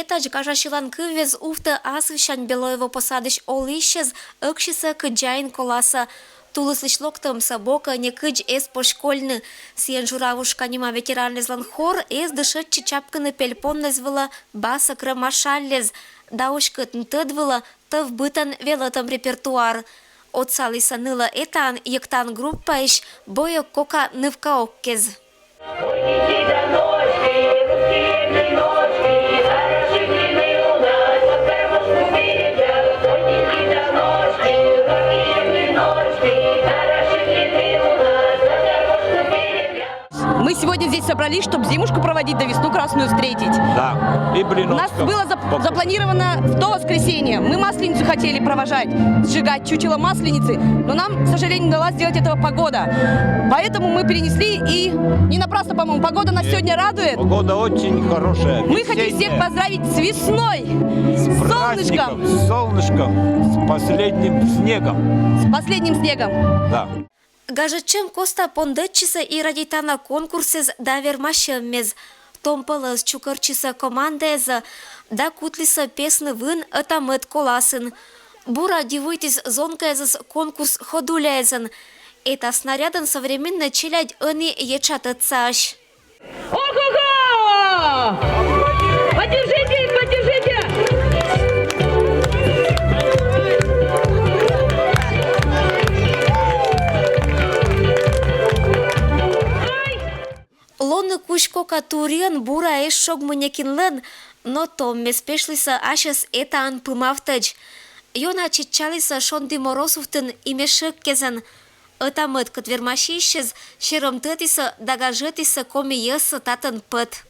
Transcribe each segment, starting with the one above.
етач гажашилан кывез уфты асвищан Белоево посадыш олищез ыкшиса кыджайн коласа. Тулыслышлоктым собока не кыдж эс пошкольны. Сиен журавушка нима ветеранлезлан хор эс дышет чичапканы пельпоннезвыла баса крамашаллез. Даушкыт нтыдвыла тыв бытан велотом репертуар. От салиса ныла этан ектан группа иш боя кока нывка оккез. Мы сегодня здесь собрались, чтобы зимушку проводить, да весну красную встретить. Да, и блин. У нас было запланировано в то воскресенье. Мы Масленицу хотели провожать, сжигать чучело Масленицы, но нам, к сожалению, не удалось сделать этого погода. Поэтому мы перенесли, и не напрасно, по-моему, погода нас сегодня радует. Погода очень хорошая. Мы хотим всех поздравить с весной, с солнышком. С солнышком, с последним снегом. С последним снегом. Да. Гажечем коста пондетчиса и радитана конкурсез да вермашеммез. Томпалыз чукарчиса командеза, да кутлиса песны вын атамет коласын. Бура дивуйтесь зонкезыз конкурс ходулезен. Это снаряден современный челядь они ечатацаш. Ого-го! Поддержите их, поддержите! Лоны кучко катурien бура эш шог мынекинлен, но то меспешлиса ашес этан пымавтыч. Йона чичалиса шонди морозуфтын имешек кезен. Атамыт катвермашищез, шеромтытиса дагажетиса коми есы татын пыт.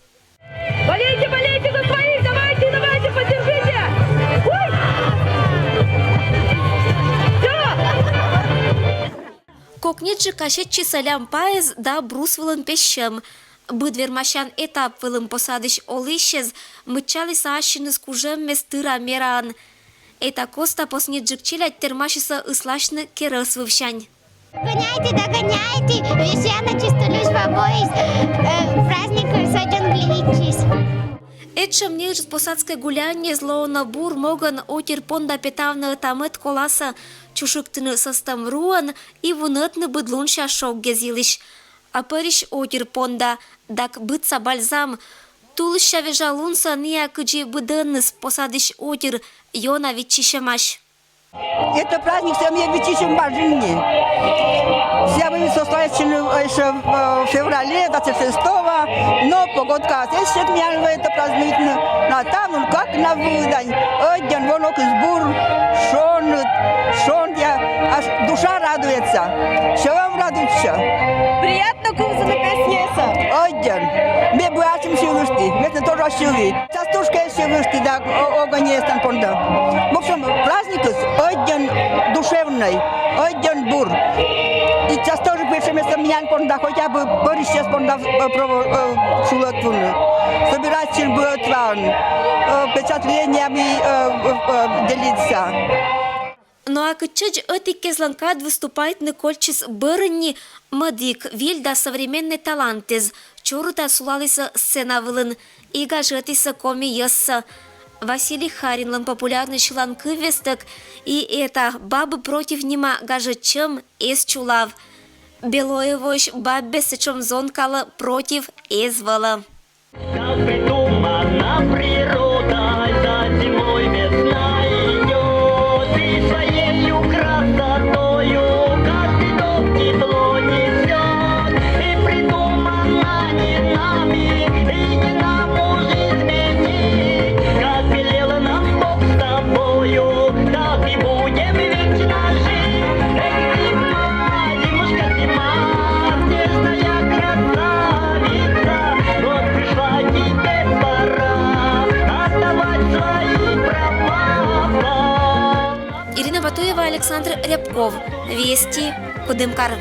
Болейте, болейте за своих! Давайте, давайте, поддержите! Кокнеджи кашетчи салям паез да брусвылын пещем. Быдвермашан этап вылым посадыш олищез, мычалиса ашиныз кужем местыра меран. Это коста поснеджик челядь термашиса ыслашны керыс вывщань. Гоняйте, догоняйте, весена чистолюсь в обоис, праздников сотен глядичись. Этшем нежь посадское гуляние зло на бур моган отир понда петавна тамет коласа чушуктыны состам руан и вунытны быдлунша шок гезилищ. А париш отир понда, дак бытса бальзам, тулыща вежалунса ния кыджи быдынныс посадыш отир, йона вичишемаш. Это праздник семьи Витичем Бажини. Все мы состоятельны еще в феврале 26-го, но погодка здесь это празднует на там, как на выдань. Один вонок из бур, шон, аж душа радуется. Все вам радуется. Приятно кузу на песнеса. Один. Мы будем силушки, мы тоже силы. Частушка силушки, да, огонь есть там понда. В общем, праздник один душевный, один бур. И часто тоже пишем, если меня понда, хотя бы борщ понда собирать будет вам, впечатлениями делиться. Ну а кычыч эти кезланкад выступает Никольчис Бырынни Мадик, вильда современный талантез, чурута сулалиса сцена вылын, и гажетиса коми есса. Василий Харинлын популярный шилан кывесток, и это бабы против нима гажечем эс чулав. Белоевош бабе сечом зонкала против эзвала. Как придумана природа, за зимой весна идет, и своею красотою каждый дом тепло несет. И придумана не нами, и не нам уже изменить. Как велела нам Бог с тобою, так и будем вечно жить. Эх, зима, зимушка, зима, снежная красавица, вот пришла теперь пора отдавать свои права. Ирина Батуева, Александр Рябков. Вести, Кудымкар.